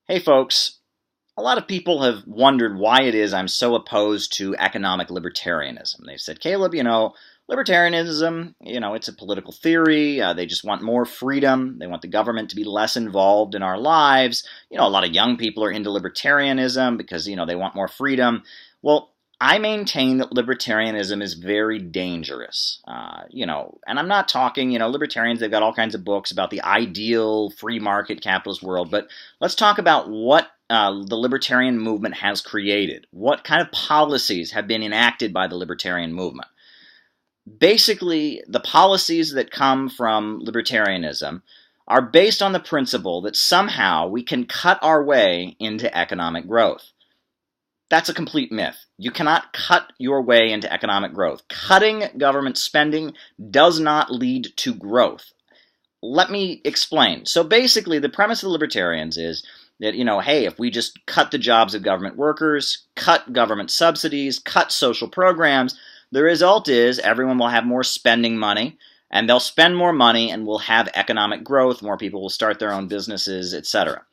Hey folks, a lot of people have wondered why it is I'm so opposed to economic libertarianism. They've said, Caleb, libertarianism, it's a political theory. They just want more freedom. They want the government to be less involved in our lives. A lot of young people are into libertarianism because, they want more freedom. Well, I maintain that libertarianism is very dangerous. And I'm not talking, libertarians, they've got all kinds of books about the ideal free market capitalist world, but let's talk about what the libertarian movement has created. What kind of policies have been enacted by the libertarian movement? Basically, the policies that come from libertarianism are based on the principle that somehow we can cut our way into economic growth. That's a complete myth. You cannot cut your way into economic growth. Cutting government spending does not lead to growth. Let me explain. So basically, the premise of the libertarians is that, hey, if we just cut the jobs of government workers, cut government subsidies, cut social programs, the result is everyone will have more spending money, and they'll spend more money and we'll have economic growth, more people will start their own businesses, etc.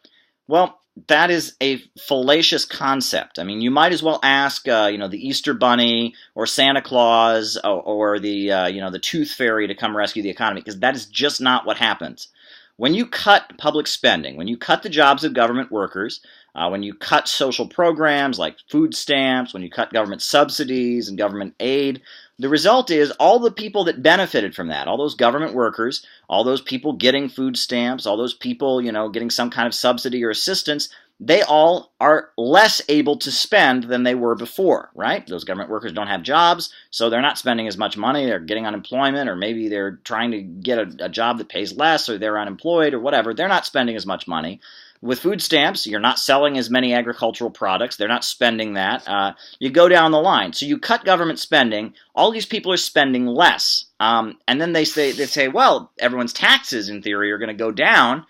Well, that is a fallacious concept. I mean, you might as well ask, the Easter Bunny or Santa Claus or the Tooth Fairy to come rescue the economy, because that is just not what happens. When you cut public spending, when you cut the jobs of government workers, when you cut social programs like food stamps, when you cut government subsidies and government aid, the result is all the people that benefited from that, all those government workers, all those people getting food stamps, all those people, getting some kind of subsidy or assistance, they all are less able to spend than they were before, right? Those government workers don't have jobs, so they're not spending as much money. They're getting unemployment, or maybe they're trying to get a job that pays less, or they're unemployed, or whatever. They're not spending as much money. With food stamps, you're not selling as many agricultural products. They're not spending that. You go down the line. So you cut government spending. All these people are spending less. And then they say, well, everyone's taxes, in theory, are going to go down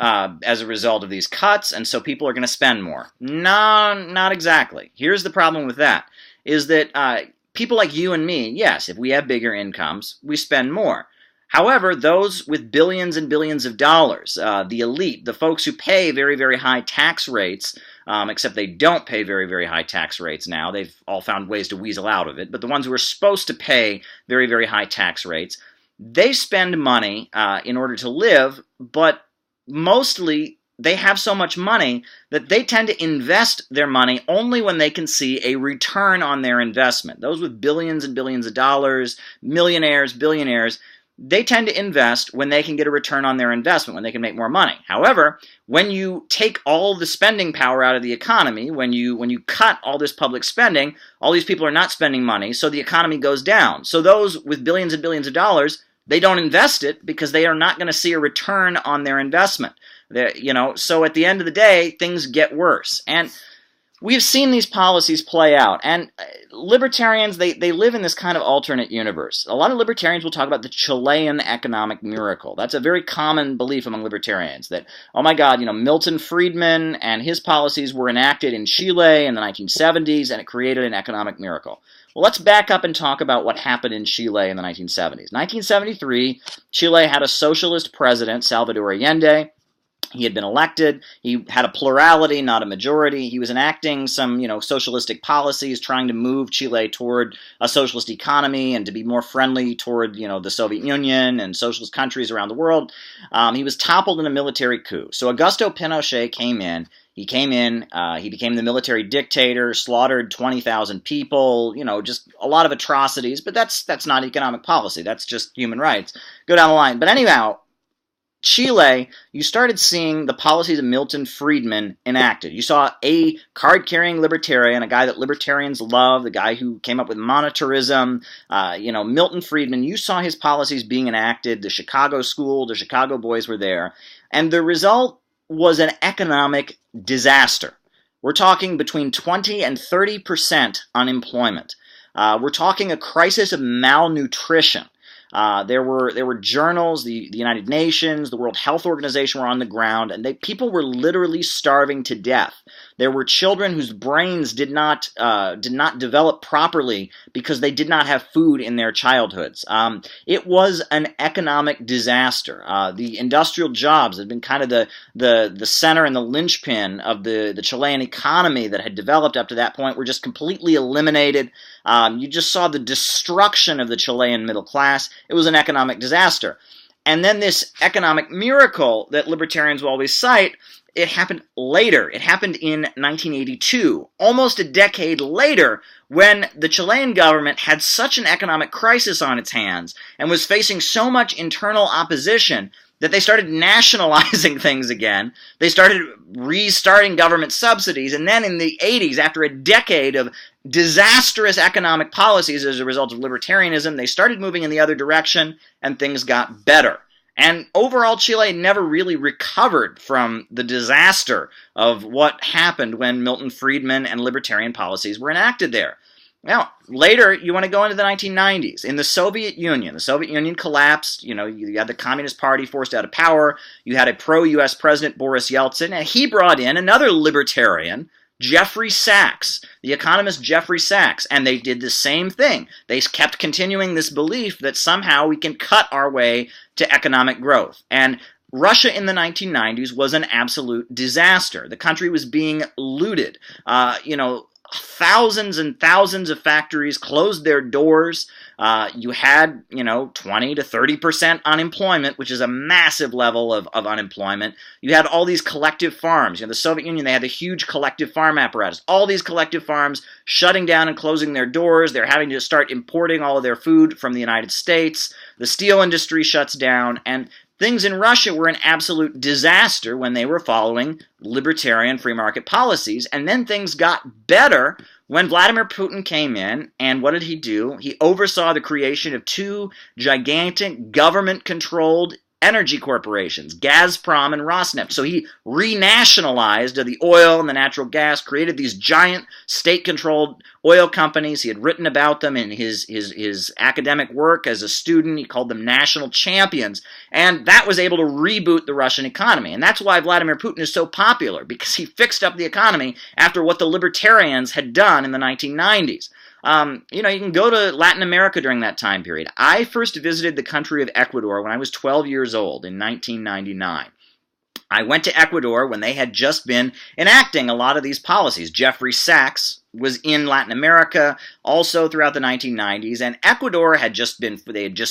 as a result of these cuts, and so people are going to spend more. No, not exactly. Here's the problem with that, is that people like you and me, yes, if we have bigger incomes, we spend more. However, those with billions and billions of dollars, the elite, the folks who pay very, very high tax rates, except they don't pay very, very high tax rates now. They've all found ways to weasel out of it. But the ones who are supposed to pay very, very high tax rates, they spend money in order to live, but mostly they have so much money that they tend to invest their money only when they can see a return on their investment. Those with billions and billions of dollars, millionaires, billionaires, they tend to invest when they can get a return on their investment, when they can make more money. However, when you take all the spending power out of the economy, when you cut all this public spending, all these people are not spending money, so the economy goes down. So those with billions and billions of dollars, they don't invest it because they are not going to see a return on their investment. So at the end of the day, things get worse. And we've seen these policies play out, and libertarians, they live in this kind of alternate universe. A lot of libertarians will talk about the Chilean economic miracle. That's a very common belief among libertarians, that, oh my God, Milton Friedman and his policies were enacted in Chile in the 1970s, and it created an economic miracle. Well, let's back up and talk about what happened in Chile in the 1970s. 1973, Chile had a socialist president, Salvador Allende. He had been elected. He had a plurality, not a majority. He was enacting some, socialistic policies, trying to move Chile toward a socialist economy and to be more friendly toward, the Soviet Union and socialist countries around the world. He was toppled in a military coup. So Augusto Pinochet came in. He became the military dictator, slaughtered 20,000 people, just a lot of atrocities. But that's not economic policy. That's just human rights. Go down the line. But anyhow, Chile, you started seeing the policies of Milton Friedman enacted. You saw a card-carrying libertarian, a guy that libertarians love, the guy who came up with monetarism, Milton Friedman. You saw his policies being enacted. The Chicago School, the Chicago boys were there. And the result was an economic disaster. We're talking between 20 and 30% unemployment. We're talking a crisis of malnutrition. There were journals, the United Nations, the World Health Organization were on the ground, and people were literally starving to death. There were children whose brains did not develop properly because they did not have food in their childhoods. It was an economic disaster. The industrial jobs had been kind of the center and the linchpin of the Chilean economy that had developed up to that point were just completely eliminated. You just saw the destruction of the Chilean middle class. It was an economic disaster. And then this economic miracle that libertarians will always cite, it happened later. It happened in 1982, almost a decade later, when the Chilean government had such an economic crisis on its hands and was facing so much internal opposition that they started nationalizing things again. They started restarting government subsidies, and then in the 80s, after a decade of disastrous economic policies as a result of libertarianism, they started moving in the other direction, and things got better. And overall, Chile never really recovered from the disaster of what happened when Milton Friedman and libertarian policies were enacted there. Now, later, you want to go into the 1990s. In the Soviet Union collapsed. You had the Communist Party forced out of power. You had a pro-U.S. President, Boris Yeltsin, and he brought in another libertarian, Jeffrey Sachs, the economist Jeffrey Sachs, and they did the same thing. They kept continuing this belief that somehow we can cut our way to economic growth. And Russia in the 1990s was an absolute disaster. The country was being looted. Thousands and thousands of factories closed their doors. You had, 20 to 30% unemployment, which is a massive level of unemployment. You had all these collective farms. The Soviet Union, they had a huge collective farm apparatus. All these collective farms shutting down and closing their doors. They're having to start importing all of their food from the United States. The steel industry shuts down, and things in Russia were an absolute disaster when they were following libertarian free market policies, and then things got better when Vladimir Putin came in, and what did he do? He oversaw the creation of two gigantic government-controlled energy corporations, Gazprom and Rosneft. So he renationalized the oil and the natural gas, created these giant state-controlled oil companies. He had written about them in his academic work as a student. He called them national champions. And that was able to reboot the Russian economy. And that's why Vladimir Putin is so popular, because he fixed up the economy after what the libertarians had done in the 1990s. You can go to Latin America during that time period. I first visited the country of Ecuador when I was 12 years old in 1999. I went to Ecuador when they had just been enacting a lot of these policies. Jeffrey Sachs was in Latin America also throughout the 1990s, and Ecuador had just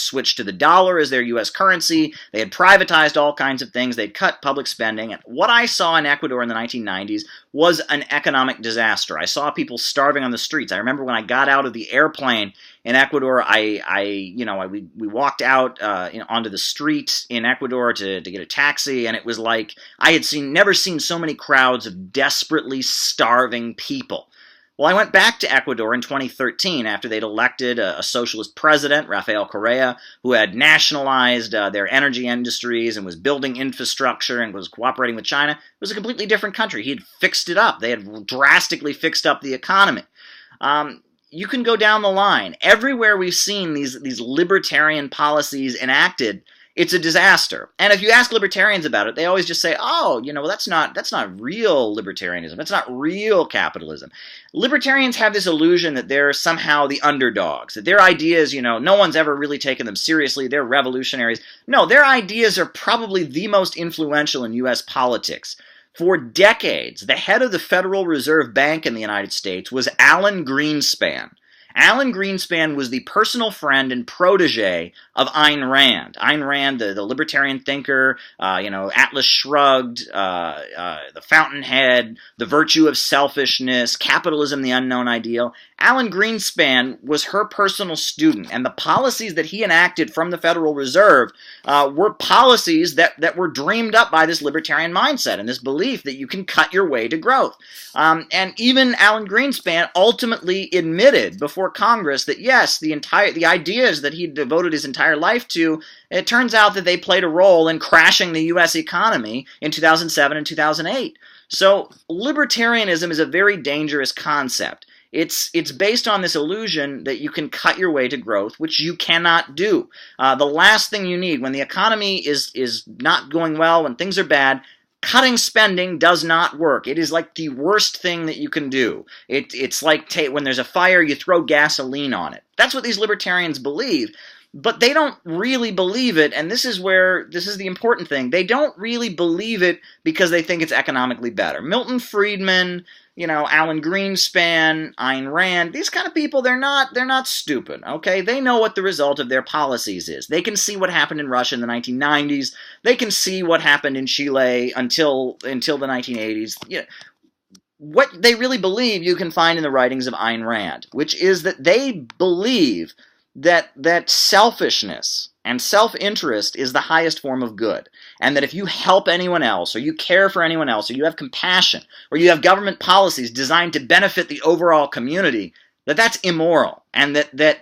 switched to the dollar as their U.S. currency. They had privatized all kinds of things. They'd cut public spending. And what I saw in Ecuador in the 1990s was an economic disaster. I saw people starving on the streets. I remember when I got out of the airplane in Ecuador, we walked out onto the street in Ecuador to get a taxi, and it was like I had never seen so many crowds of desperately starving people. Well, I went back to Ecuador in 2013 after they'd elected a socialist president, Rafael Correa, who had nationalized their energy industries and was building infrastructure and was cooperating with China. It was a completely different country. He had fixed it up. They had drastically fixed up the economy. You can go down the line. Everywhere we've seen these libertarian policies enacted, it's a disaster. And if you ask libertarians about it, they always just say, that's not real libertarianism. That's not real capitalism. Libertarians have this illusion that they're somehow the underdogs, that their ideas, no one's ever really taken them seriously. They're revolutionaries. No, their ideas are probably the most influential in U.S. politics. For decades, the head of the Federal Reserve Bank in the United States was Alan Greenspan. Alan Greenspan was the personal friend and protege of Ayn Rand. Ayn Rand, the libertarian thinker, Atlas Shrugged, The Fountainhead, The Virtue of Selfishness, Capitalism, the Unknown Ideal. Alan Greenspan was her personal student, and the policies that he enacted from the Federal Reserve were policies that were dreamed up by this libertarian mindset and this belief that you can cut your way to growth. And even Alan Greenspan ultimately admitted before Congress that yes, the ideas that he devoted his entire life to, it turns out that they played a role in crashing the U.S. economy in 2007 and 2008. So libertarianism is a very dangerous concept. It's based on this illusion that you can cut your way to growth, which you cannot do. The last thing you need when the economy is not going well, when things are bad, cutting spending does not work. It is like the worst thing that you can do. It's like when there's a fire, you throw gasoline on it. That's what these libertarians believe. But they don't really believe it, and this is the important thing. They don't really believe it because they think it's economically better. Milton Friedman, Alan Greenspan, Ayn Rand, these kind of people, they're not stupid, okay? They know what the result of their policies is. They can see what happened in Russia in the 1990s. They can see what happened in Chile until the 1980s. What they really believe you can find in the writings of Ayn Rand, which is that they believe that selfishness and self-interest is the highest form of good, and that if you help anyone else, or you care for anyone else, or you have compassion, or you have government policies designed to benefit the overall community, that's immoral, and that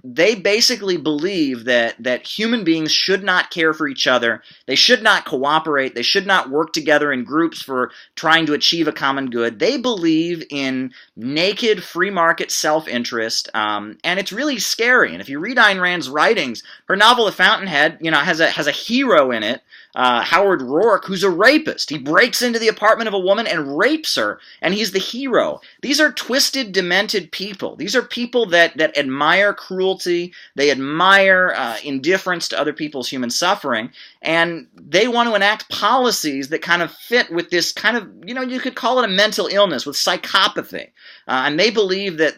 they basically believe that human beings should not care for each other, they should not cooperate, they should not work together in groups for trying to achieve a common good. They believe in naked free market self-interest, and it's really scary. And if you read Ayn Rand's writings, her novel The Fountainhead, has a hero in it, Howard Rourke, who's a rapist. He breaks into the apartment of a woman and rapes her, and he's the hero. These are twisted, demented people. These are people that admire cruelty, they admire indifference to other people's human suffering, and they want to enact policies that kind of fit with this kind of, you could call it a mental illness, with psychopathy. And they believe that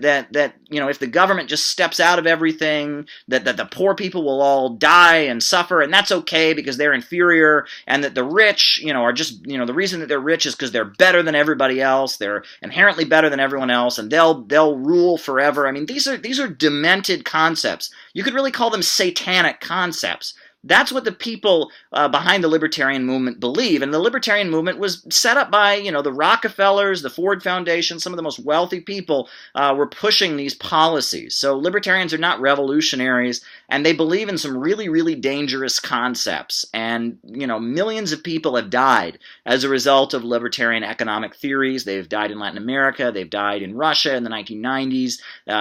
if the government just steps out of everything, that the poor people will all die and suffer, and that's okay because they're inferior, and that the rich, are just, the reason that they're rich is because they're better than everybody else, they're inherently better than everyone else, and they'll rule forever. I mean, these are demented concepts. You could really call them satanic concepts. That's what the people behind the libertarian movement believe, and the libertarian movement was set up by, the Rockefellers, the Ford Foundation, some of the most wealthy people were pushing these policies. So libertarians are not revolutionaries, and they believe in some really, really dangerous concepts, and, millions of people have died as a result of libertarian economic theories. They've died in Latin America, they've died in Russia in the 1990s,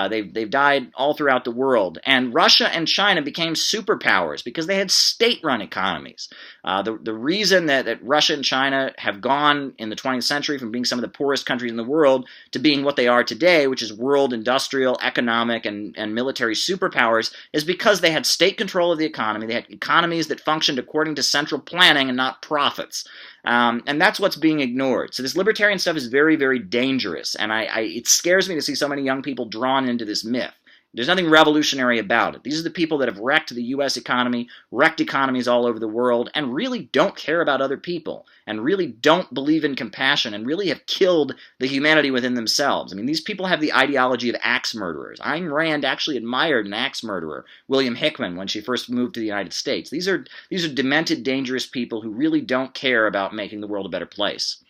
they've died all throughout the world, and Russia and China became superpowers because they had state-run economies. The reason that Russia and China have gone in the 20th century from being some of the poorest countries in the world to being what they are today, which is world industrial, economic, and military superpowers, is because they had state control of the economy. They had economies that functioned according to central planning and not profits. And that's what's being ignored. So this libertarian stuff is very, very dangerous, and it scares me to see so many young people drawn into this myth. There's nothing revolutionary about it. These are the people that have wrecked the U.S. economy, wrecked economies all over the world, and really don't care about other people, and really don't believe in compassion, and really have killed the humanity within themselves. I mean, these people have the ideology of axe murderers. Ayn Rand actually admired an axe murderer, William Hickman, when she first moved to the United States. These are demented, dangerous people who really don't care about making the world a better place.